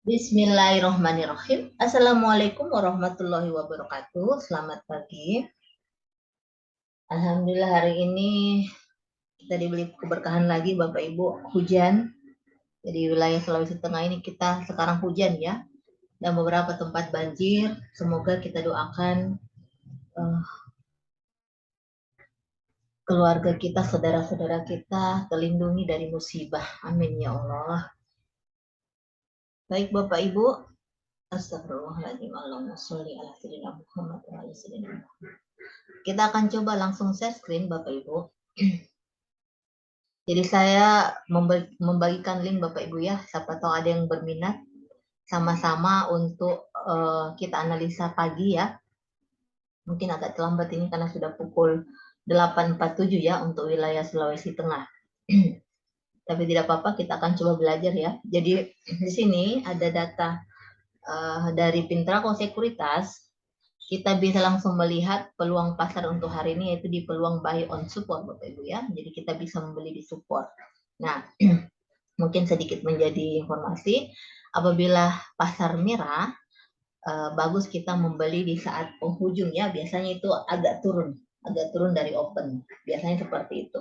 Bismillahirrahmanirrahim. Assalamualaikum warahmatullahi wabarakatuh. Selamat pagi. Alhamdulillah hari ini kita diberi keberkahan lagi Bapak Ibu, hujan. Jadi wilayah Sulawesi Tengah ini kita sekarang hujan ya. Dan beberapa tempat banjir. Semoga kita doakan keluarga kita, saudara-saudara kita terlindungi dari musibah. Amin ya Allah. Baik Bapak Ibu. Astagfirullahaladzim. Allahumma sholli ala sayyidina Muhammad wa ala sayyidina Muhammad. Kita akan coba langsung share screen Bapak Ibu. Jadi saya membagikan link Bapak Ibu ya, siapa tahu ada yang berminat sama-sama untuk kita analisa pagi ya. Mungkin agak terlambat ini karena sudah pukul 8.47 ya untuk wilayah Sulawesi Tengah. Tapi tidak apa-apa, kita akan coba belajar ya. Jadi di sini ada data dari Pintraco Sekuritas. Kita bisa langsung melihat peluang pasar untuk hari ini yaitu di peluang buy on support Bapak Ibu ya. Jadi kita bisa membeli di support. Nah, mungkin sedikit menjadi informasi, apabila pasar merah, bagus kita membeli di saat penghujung ya, biasanya itu agak turun dari open, biasanya seperti itu.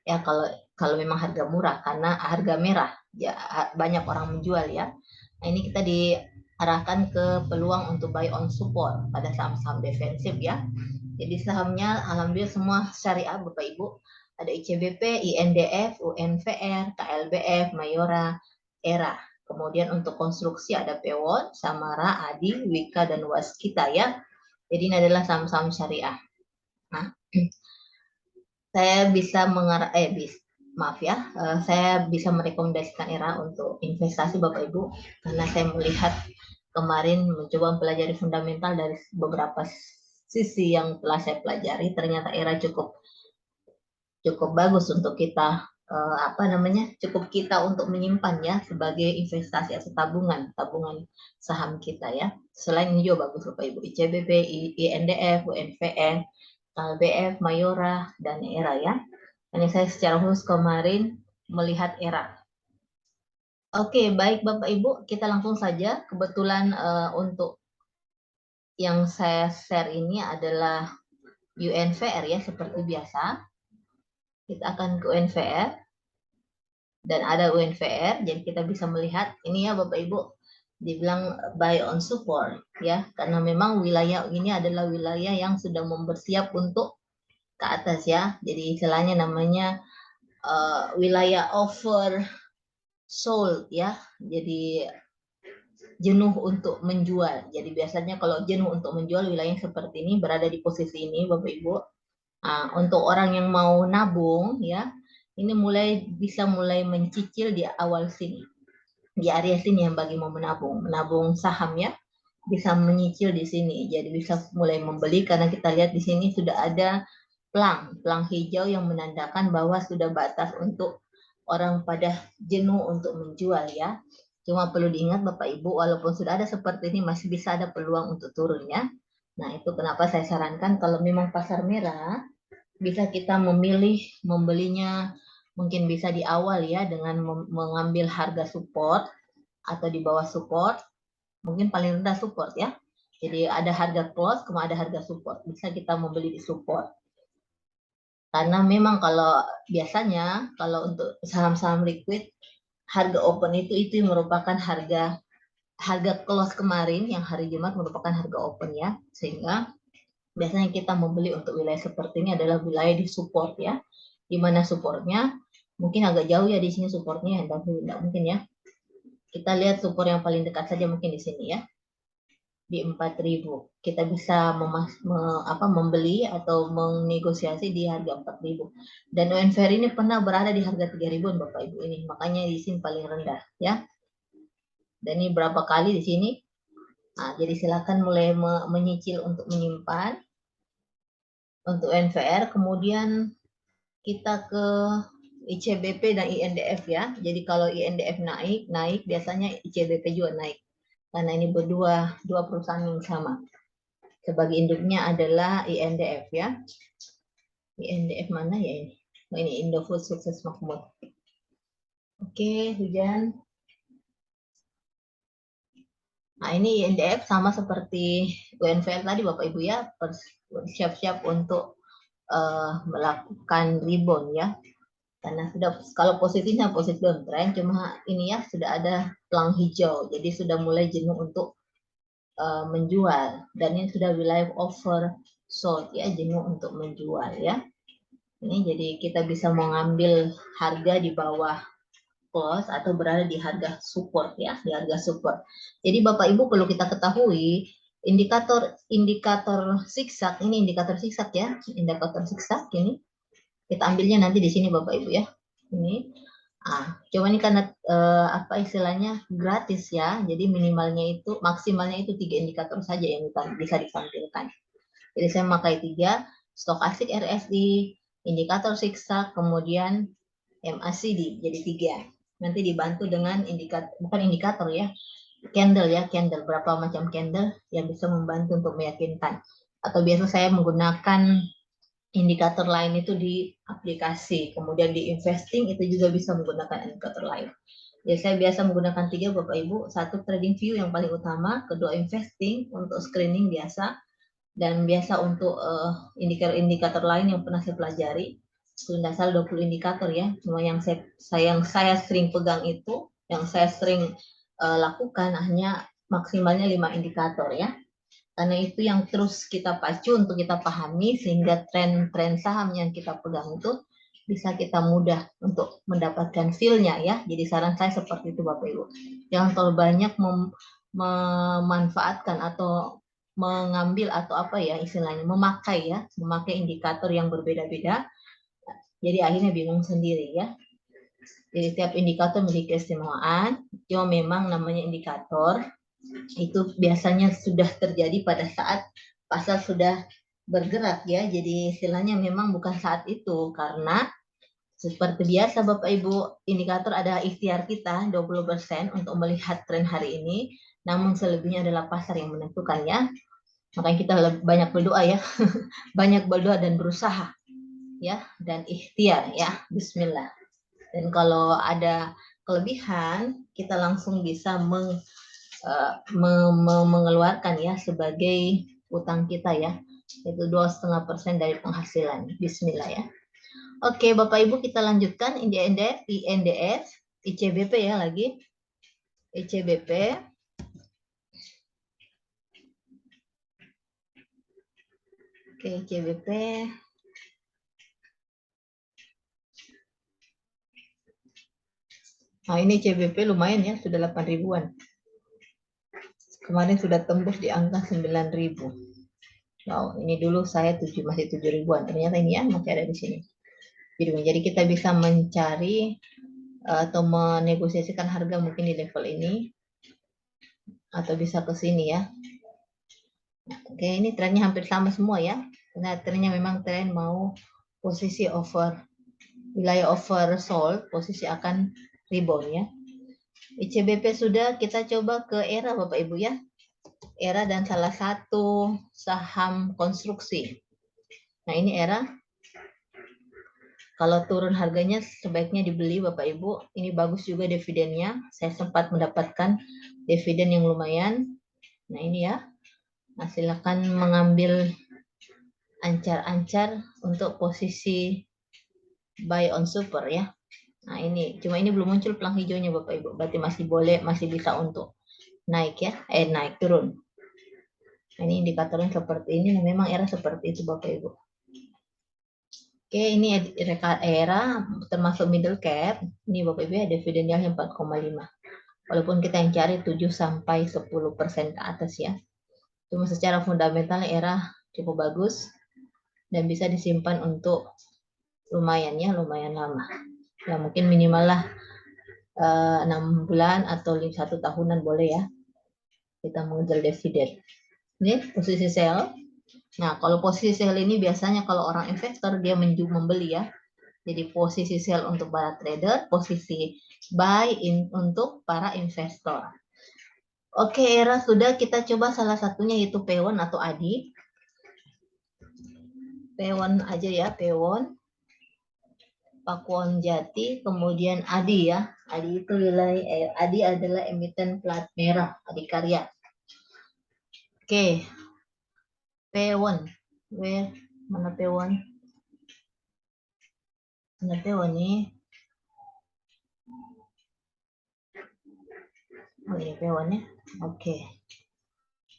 Ya kalau memang harga murah, karena harga merah ya banyak orang menjual ya. Nah ini kita diarahkan ke peluang untuk buy on support pada saham-saham defensif ya. Jadi sahamnya alhamdulillah semua syariah Bapak Ibu. Ada ICBP, INDF, UNVR, KLBF, Mayora, ERA. Kemudian untuk konstruksi ada Pewon, Samara, Adi, Wika, dan Waskita ya. Jadi ini adalah saham-saham syariah. Nah, saya bisa saya bisa merekomendasikan ERA untuk investasi Bapak Ibu karena saya melihat kemarin mencoba mempelajari fundamental dari beberapa sisi yang telah saya pelajari, ternyata ERA cukup bagus untuk kita cukup kita untuk menyimpan ya sebagai investasi atau tabungan saham kita ya. Selain ini juga bagus Bapak Ibu, ICBP, INDF, UNVN, KLBF, Mayora, dan ERA ya. Ini saya secara khusus kemarin melihat ERA. Oke, baik Bapak Ibu, kita langsung saja. Kebetulan untuk yang saya share ini adalah UNVR ya, seperti biasa. Kita akan ke UNVR. Dan ada UNVR, jadi kita bisa melihat ini ya Bapak Ibu, dibilang buy on support ya, karena memang wilayah ini adalah wilayah yang sudah membersiap untuk ke atas ya. Jadi istilahnya namanya wilayah over sold ya. Jadi jenuh untuk menjual. Jadi biasanya kalau jenuh untuk menjual, wilayah seperti ini berada di posisi ini Bapak Ibu. Nah, untuk orang yang mau nabung ya, ini bisa mulai mencicil di awal sini. Di area sini yang bagi mau menabung saham ya, bisa menyicil di sini. Jadi bisa mulai membeli karena kita lihat di sini sudah ada pelang hijau yang menandakan bahwa sudah batas untuk orang pada jenuh untuk menjual ya. Cuma perlu diingat Bapak Ibu, walaupun sudah ada seperti ini masih bisa ada peluang untuk turunnya. Nah itu kenapa saya sarankan kalau memang pasar merah bisa kita memilih membelinya mungkin bisa di awal ya dengan mengambil harga support atau di bawah support, mungkin paling rendah support ya. Jadi ada harga close, kemudian ada harga support. Bisa kita membeli di support. Karena memang kalau biasanya kalau untuk saham-saham liquid harga open itu merupakan harga close kemarin yang hari Jumat merupakan harga open ya. Sehingga biasanya kita membeli untuk wilayah seperti ini adalah wilayah di support ya. Di mana supportnya mungkin agak jauh ya di sini supportnya, tidak mungkin ya. Kita lihat support yang paling dekat saja mungkin di sini ya. Di 4.000. Kita bisa membeli atau menegosiasi di harga 4.000. Dan UNVR ini pernah berada di harga 3.000 Bapak Ibu ini. Makanya di sini paling rendah ya. Dan ini berapa kali di sini. Nah, jadi silakan mulai menyicil untuk menyimpan untuk UNVR. Kemudian kita ke ICBP dan INDF ya. Jadi kalau INDF naik biasanya ICBP juga naik. Karena ini dua perusahaan yang sama. Sebagai induknya adalah INDF ya. INDF mana ya ini? Oh, ini Indofood Sukses Makmur. Oke, hujan. Nah, ini INDF sama seperti UNVL tadi Bapak Ibu ya, siap-siap untuk melakukan rebound ya. Karena sudah, kalau positifnya positif downtrend, cuma ini ya sudah ada pelang hijau, jadi sudah mulai jenuh untuk menjual, dan ini sudah wilayah oversold ya, jenuh untuk menjual ya. Ini jadi kita bisa mengambil harga di bawah close atau berada di harga support ya, di harga support. Jadi Bapak Ibu perlu kita ketahui indikator zigzag, ini indikator zigzag ya, indikator zigzag ini kita ambilnya nanti di sini Bapak Ibu ya. Ini coba ini karena apa istilahnya gratis ya, jadi minimalnya itu, maksimalnya itu 3 indikator saja yang bisa ditampilkan. Jadi saya memakai 3, stokastik RSI, indikator zigzag, kemudian MACD, jadi 3. Nanti dibantu dengan indikator, bukan indikator ya, candle ya, candle, berapa macam candle yang bisa membantu untuk meyakinkan. Atau biasa saya menggunakan indikator lain itu di aplikasi, kemudian di investing itu juga bisa menggunakan indikator lain. Jadi saya biasa menggunakan 3 Bapak Ibu, 1 trading view yang paling utama, kedua investing untuk screening biasa, dan biasa untuk indikator-indikator lain yang pernah saya pelajari. Sudah asal 20 indikator ya, cuma yang saya sering pegang itu, yang saya sering lakukan hanya maksimalnya 5 indikator ya. Karena itu yang terus kita pacu untuk kita pahami, sehingga tren-tren saham yang kita pegang itu bisa kita mudah untuk mendapatkan feel-nya ya. Jadi saran saya seperti itu Bapak Ibu. Jangan terlalu banyak memanfaatkan atau mengambil atau apa ya istilahnya, memakai indikator yang berbeda-beda. Jadi akhirnya bingung sendiri ya. Jadi setiap indikator memiliki keistimewaan. Cuma memang namanya indikator itu biasanya sudah terjadi pada saat pasar sudah bergerak ya. Jadi istilahnya memang bukan saat itu, karena seperti biasa Bapak Ibu, indikator ada ikhtiar kita 20% untuk melihat tren hari ini, namun selebihnya adalah pasar yang menentukan ya. Makanya kita banyak berdoa ya, banyak berdoa dan berusaha ya, dan ikhtiar ya, bismillah. Dan kalau ada kelebihan, kita langsung bisa mengeluarkan ya sebagai utang kita ya, itu 2,5% dari penghasilan. Bismillah ya. Oke Bapak Ibu, kita lanjutkan INDF, ICBP ya lagi, ICBP. Oke, ICBP. Nah ini ICBP lumayan ya, sudah 8 ribuan. Kemarin sudah tembus di angka 9 ribu. Wow, ini dulu saya masih 7 ribuan. Ternyata ini ya masih ada di sini. Jadi kita bisa mencari atau menegosiasikan harga mungkin di level ini, atau bisa ke sini ya. Oke, ini trennya hampir sama semua ya. Nah, trennya memang tren mau posisi wilayah oversold, posisi akan rebound ya. ICBP sudah, kita coba ke ERA Bapak Ibu ya. ERA dan salah satu saham konstruksi. Nah, ini ERA. Kalau turun harganya sebaiknya dibeli Bapak Ibu. Ini bagus juga dividennya. Saya sempat mendapatkan dividen yang lumayan. Nah, ini ya. Nah, silakan mengambil ancar-ancar untuk posisi buy on super ya. Nah, ini cuma ini belum muncul pelang hijaunya Bapak Ibu. Berarti masih boleh, masih bisa untuk naik ya. Naik turun. Nah, ini indikatornya seperti ini. Nah, memang era seperti itu Bapak Ibu. Oke, ini era termasuk middle cap. Ini Bapak Ibu ya, dividen yang 4,5. Walaupun kita yang cari 7 sampai 10% ke atas ya. Cuma secara fundamental era cukup bagus dan bisa disimpan untuk lumayan ya, lumayan lama. Ya mungkin minimal lah 6 bulan atau 1 tahunan boleh ya. Kita mengejar dividen. Ini posisi sell. Nah, kalau posisi sell ini biasanya kalau orang investor dia membeli ya. Jadi posisi sell untuk para trader, posisi buy untuk para investor. Oke, era sudah, kita coba salah satunya yaitu Pewon atau ADI. Pewon aja ya, Pewon. Pakuwon Jati, kemudian ADI ya. ADI itu ADI adalah emiten plat merah, ADI Karya. Oke, P1. Where? Mana P1? Mana P1 nih? Oh, ini P1 ya. Oke.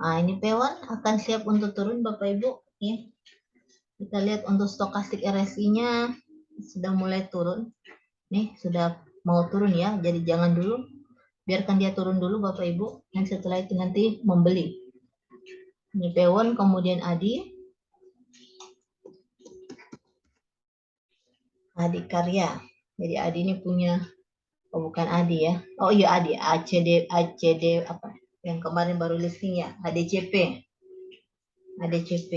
Nah, ini P1 akan siap untuk turun Bapak Ibu. Ya. Kita lihat untuk stokastik RSI-nya sudah mulai turun. Nih, sudah mau turun ya. Jadi jangan dulu. Biarkan dia turun dulu Bapak Ibu. Dan setelah itu nanti membeli. Ini P1, kemudian ADI. ADI Karya. Jadi ADI ini punya, oh bukan ADI ya. Oh iya ADI, ACD apa? Yang kemarin baru listing ya, ADCP. ADCP.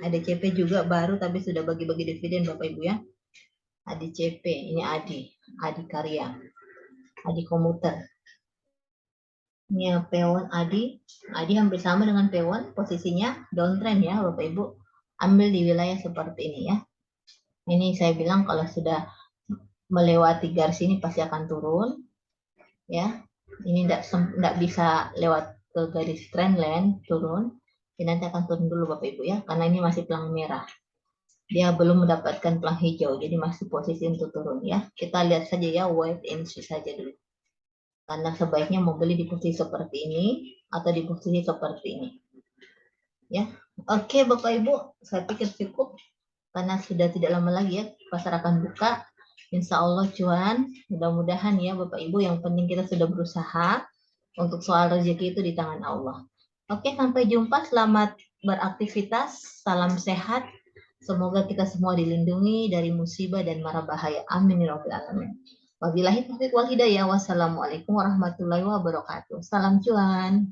ADCP juga baru tapi sudah bagi-bagi dividen Bapak Ibu ya. ADCP, ini ADI Karya. ADI Komuter. Ini yang P1 ADI hampir sama dengan P1, posisinya downtrend ya Bapak Ibu. Ambil di wilayah seperti ini ya. Ini saya bilang kalau sudah melewati garis ini pasti akan turun ya. Ini tidak bisa lewat ke garis trendline turun. Ini nanti akan turun dulu Bapak Ibu ya, karena ini masih pelang merah. Dia belum mendapatkan pelang hijau, jadi masih posisi untuk turun ya. Kita lihat saja ya, wait and see saja dulu. Karena sebaiknya membeli di posisi seperti ini atau di posisi seperti ini. Ya. Oke Bapak Ibu, saya pikir cukup karena sudah tidak lama lagi ya pasar akan buka. Insya Allah cuan, mudah-mudahan ya Bapak Ibu, yang penting kita sudah berusaha. Untuk soal rezeki itu di tangan Allah. Oke, sampai jumpa, selamat beraktivitas, salam sehat. Semoga kita semua dilindungi dari musibah dan mara bahaya. Amin ya rabbal alamin. Wabillahi taufiq wal hidayah. Wassalamualaikum warahmatullahi wabarakatuh. Salam cuan.